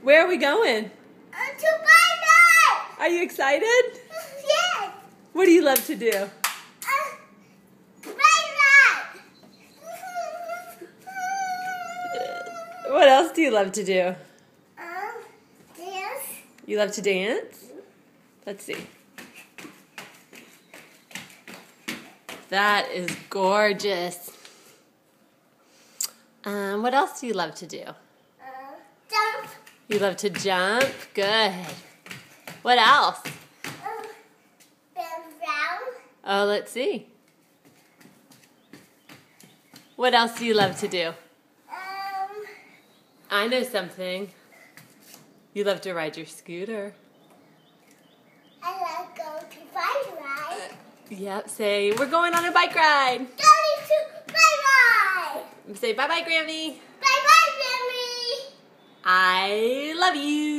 Where are we going? To bike ride! Are you excited? Yes! What do you love to do? Bike ride! What else do you love to do? Dance. You love to dance? Let's see. That is gorgeous. What else do you love to do? Jump. You love to jump? Good. What else? Bend down. Oh, let's see. What else do you love to do? I know something. You love to ride your scooter. I like go to bike ride. Yep, say, we're going on a bike ride. Going to bike ride. Say bye-bye, Grammy. Bye-bye, Grammy. I love you.